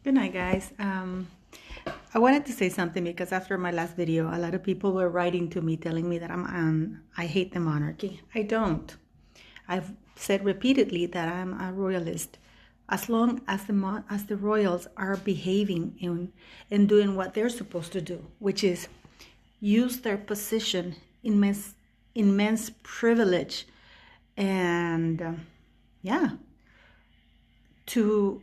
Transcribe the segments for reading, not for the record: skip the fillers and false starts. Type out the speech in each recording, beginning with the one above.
Good night, guys. I wanted to say something because after my last video, a lot of people were writing to me telling me that I hate the monarchy. I don't. I've said repeatedly that I'm a royalist. As long as the royals are behaving and doing what they're supposed to do, which is use their position, immense privilege, and to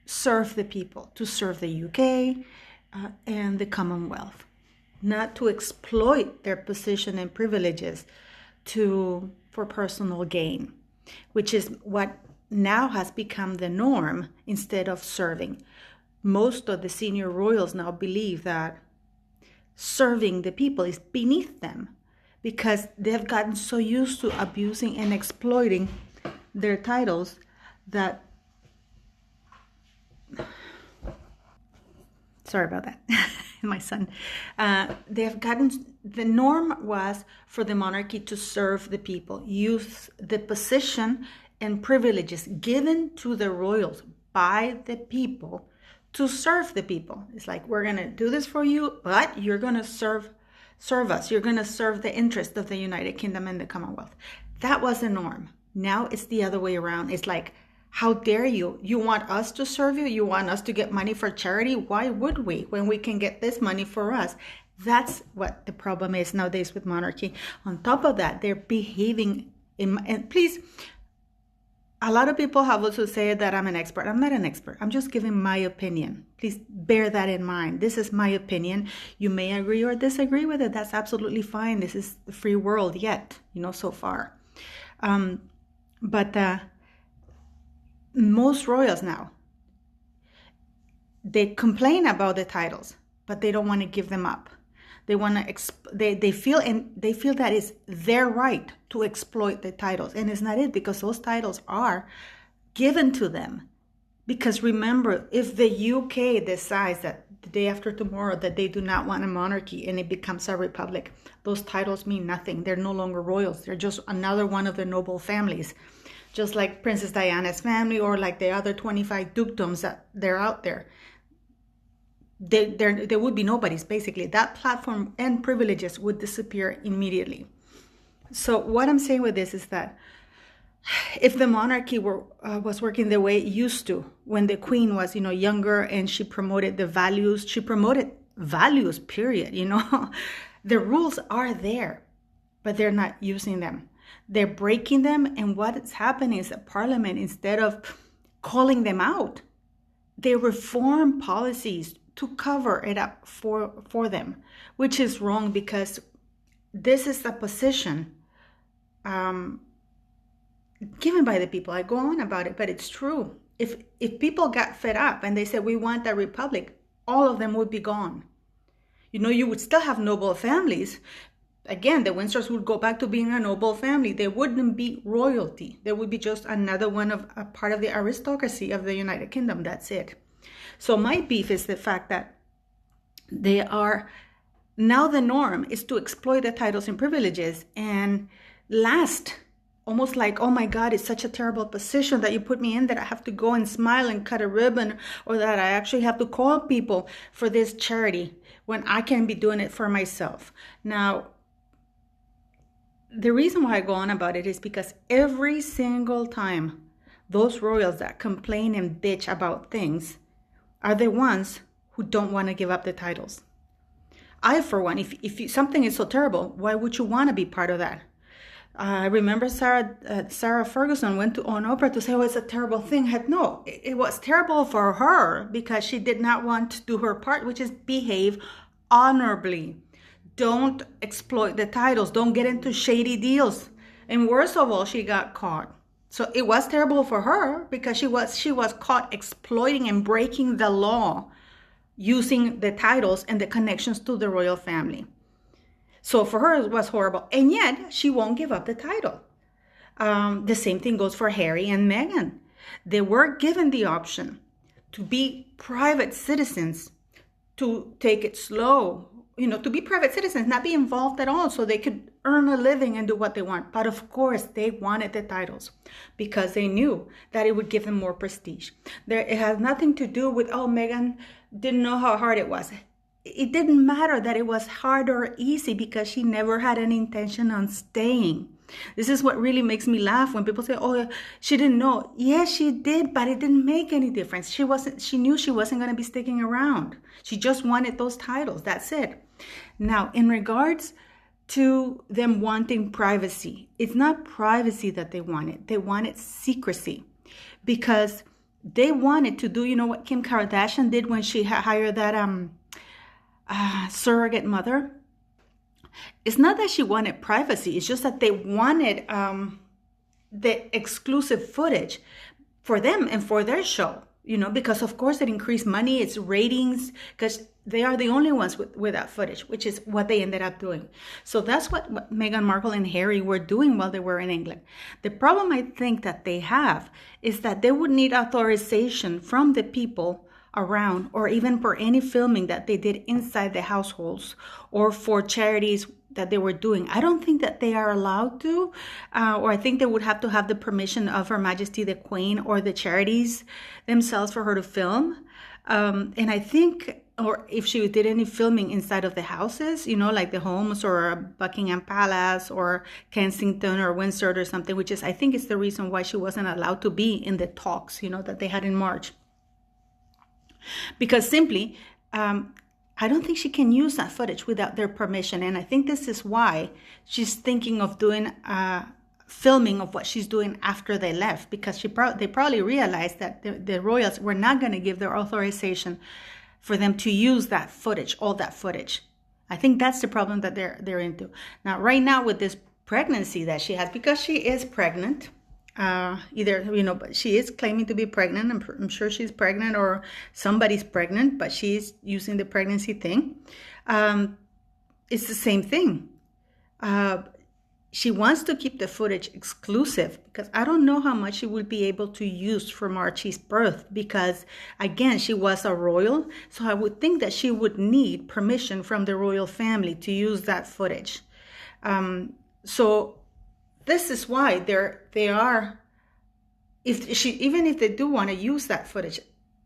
serve the people, to serve the UK and the Commonwealth, not to exploit their position and privileges for personal gain, which is what now has become the norm instead of serving. Most of the senior royals now believe that serving the people is beneath them because they've gotten so used to abusing and exploiting their titles that sorry about that, my son. The norm was for the monarchy to serve the people, use the position and privileges given to the royals by the people to serve the people. It's like, we're going to do this for you, but you're going to serve us. You're going to serve the interest of the United Kingdom and the Commonwealth. That was the norm. Now it's the other way around. It's like, how dare you? You want us to serve you? You want us to get money for charity? Why would we when we can get this money for us? That's what the problem is nowadays with monarchy. On top of that, they're behaving and please, a lot of people have also said that I'm an expert. I'm not an expert. I'm just giving my opinion. Please bear that in mind. This is my opinion. You may agree or disagree with it. That's absolutely fine. This is the free world yet, so far. But most royals now, they complain about the titles, but they don't want to give them up. They want to they feel that it's their right to exploit the titles, and it's not it, because those titles are given to them. Because remember, if the UK decides that the day after tomorrow that they do not want a monarchy and it becomes a republic, those titles mean nothing. They're no longer royals. They're just another one of the noble families, just like Princess Diana's family or like the other 25 dukedoms that they're out there. There would be nobody's, basically. That platform and privileges would disappear immediately. So what I'm saying with this is that if the monarchy was working the way it used to, when the queen was, younger, and she promoted values, period, the rules are there, but they're not using them. They're breaking them, and what's happening is that Parliament, instead of calling them out, they reform policies to cover it up for them, which is wrong, because this is the position given by the people. I go on about it, but it's true. If people got fed up and they said, we want a republic, all of them would be gone. You would still have noble families. Again, the Windsors would go back to being a noble family. They wouldn't be royalty. They would be just another one of a part of the aristocracy of the United Kingdom. That's it. So my beef is the fact that they are now, the norm is to exploit the titles and privileges and last, almost like, oh my God, it's such a terrible position that you put me in, that I have to go and smile and cut a ribbon, or that I actually have to call people for this charity when I can be doing it for myself. Now, the reason why I go on about it is because every single time those royals that complain and bitch about things are the ones who don't want to give up the titles. I, for one, if something is so terrible, why would you want to be part of that? I remember Sarah Ferguson went on Oprah to say, oh, it's a terrible thing. No, it was terrible for her because she did not want to do her part, which is behave honorably. Don't exploit the titles. Don't get into shady deals. And worst of all, she got caught. So it was terrible for her because she was caught exploiting and breaking the law using the titles and the connections to the royal family. So for her, it was horrible. And yet, she won't give up the title. The same thing goes for Harry and Meghan. They were given the option to be private citizens, to take it slow, to be private citizens, not be involved at all, so they could earn a living and do what they want. But of course, they wanted the titles because they knew that it would give them more prestige. It has nothing to do with, oh, Meghan didn't know how hard it was. It didn't matter that it was hard or easy because she never had any intention on staying. This is what really makes me laugh when people say, oh, she didn't know. Yes, she did, but it didn't make any difference. She knew she wasn't going to be sticking around. She just wanted those titles. That's it. Now, in regards to them wanting privacy, it's not privacy that they wanted. They wanted secrecy because they wanted to do, you know what Kim Kardashian did when she hired that surrogate mother? It's not that she wanted privacy. It's just that they wanted the exclusive footage for them and for their show, you know, because of course it increased money, it's ratings, because they are the only ones with that footage, which is what they ended up doing. So that's what Meghan Markle and Harry were doing while they were in England. The problem I think that they have is that they would need authorization from the people around, or even for any filming that they did inside the households or for charities that they were doing. I don't think that they are allowed to, or I think they would have to have the permission of Her Majesty the Queen or the charities themselves for her to film. And I think, or if she did any filming inside of the houses, you know, like the homes or Buckingham Palace or Kensington or Windsor or something, which is, I think is the reason why she wasn't allowed to be in the talks, you know, that they had in March. Because simply, I don't think she can use that footage without their permission. And I think this is why she's thinking of doing filming of what she's doing after they left, because they probably realized that the royals were not going to give their authorization for them to use that footage, all that footage. I think that's the problem that they're into. Now, right now with this pregnancy that she has, because she is pregnant, but she is claiming to be pregnant. I'm sure she's pregnant or somebody's pregnant, but she's using the pregnancy thing. It's the same thing. She wants to keep the footage exclusive because I don't know how much she would be able to use from Archie's birth because, again, she was a royal. So I would think that she would need permission from the royal family to use that footage. So this is why they are, even if they do want to use that footage,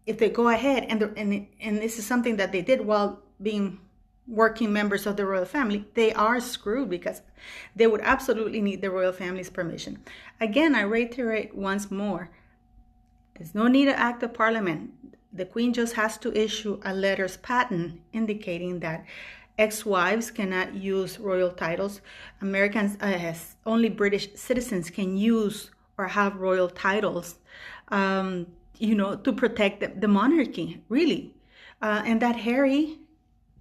if they go ahead and this is something that they did while being working members of the royal family, they are screwed because they would absolutely need the royal family's permission. Again, I reiterate once more, there's no need to act of parliament. The Queen just has to issue a letters patent indicating that ex-wives cannot use royal titles. Americans, only British citizens can use or have royal titles, to protect the monarchy, really. And that Harry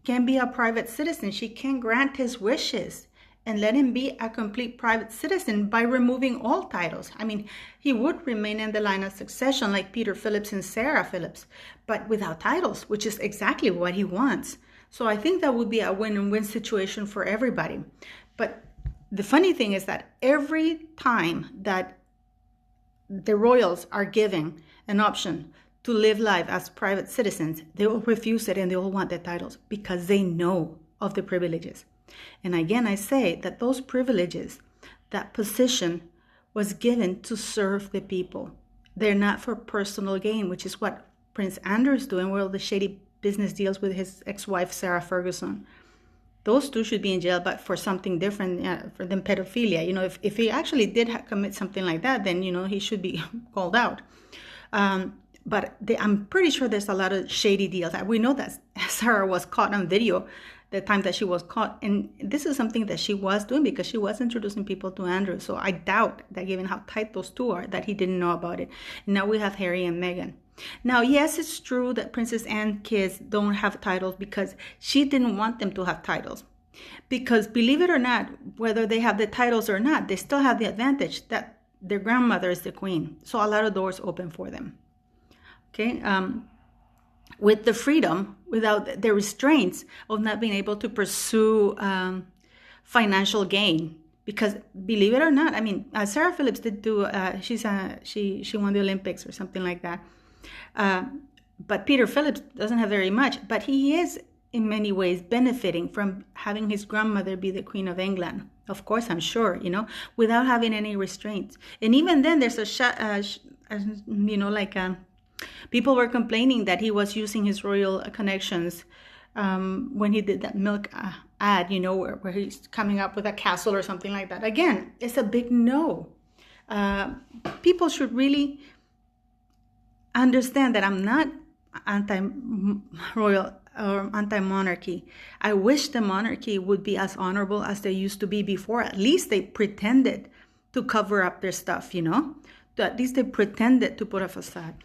can be a private citizen. She can grant his wishes and let him be a complete private citizen by removing all titles. I mean, he would remain in the line of succession like Peter Phillips and Sarah Phillips, but without titles, which is exactly what he wants. So I think that would be a win-win situation for everybody. But the funny thing is that every time that the royals are given an option to live life as private citizens, they will refuse it and they will want the titles because they know of the privileges. And again, I say that those privileges, that position was given to serve the people. They're not for personal gain, which is what Prince Andrew is doing with all the shady business deals with his ex-wife, Sarah Ferguson. Those two should be in jail, but for something different than pedophilia. You know, if he actually did commit something like that, then, he should be called out. But I'm pretty sure there's a lot of shady deals. We know that Sarah was caught on video the time that she was caught. And this is something that she was doing because she was introducing people to Andrew. So I doubt that given how tight those two are, that he didn't know about it. And now we have Harry and Meghan. Now, yes, it's true that Princess Anne's kids don't have titles because she didn't want them to have titles. Because believe it or not, whether they have the titles or not, they still have the advantage that their grandmother is the queen. So a lot of doors open for them. Okay, with the freedom, without the restraints of not being able to pursue financial gain. Because believe it or not, I mean, Sarah Phillips did do, she won the Olympics or something like that. But Peter Phillips doesn't have very much, but he is in many ways benefiting from having his grandmother be the Queen of England. Of course, I'm sure, without having any restraints. And even then, there's people were complaining that he was using his royal connections when he did that milk ad, where he's coming up with a castle or something like that. Again, it's a big no. People should really understand that I'm not anti-royal or anti-monarchy. I wish the monarchy would be as honorable as they used to be before. At least they pretended to cover up their stuff, At least they pretended to put a facade.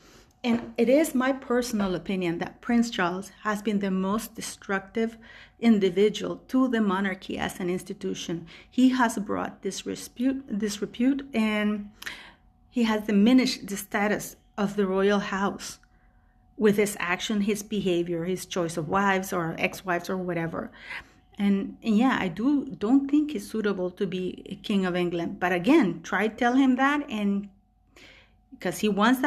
And it is my personal opinion that Prince Charles has been the most destructive individual to the monarchy as an institution. He has brought disrepute, and he has diminished the status of the royal house with his action, his behavior, his choice of wives or ex-wives or whatever. And yeah, I don't think he's suitable to be King of England. But again, tell him that, and because he wants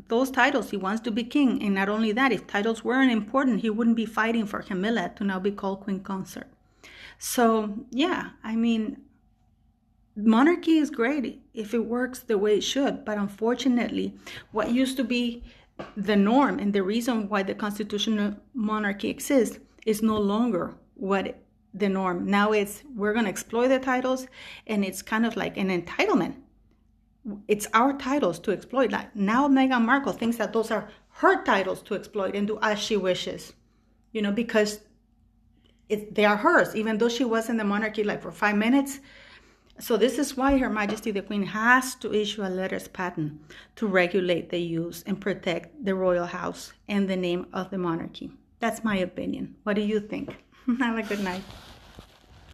those titles, he wants to be king. And not only that, if titles weren't important, he wouldn't be fighting for Camilla to now be called Queen Consort. So yeah, monarchy is great if it works the way it should. But unfortunately, what used to be the norm and the reason why the constitutional monarchy exists is no longer the norm. Now we're going to exploit the titles, and it's kind of like an entitlement. It's our titles to exploit. Like now Meghan Markle thinks that those are her titles to exploit and do as she wishes, because they are hers, even though she was in the monarchy like for 5 minutes. So this is why Her Majesty the Queen has to issue a letters patent to regulate the use and protect the royal house and the name of the monarchy. That's my opinion. What do you think? Have a good night.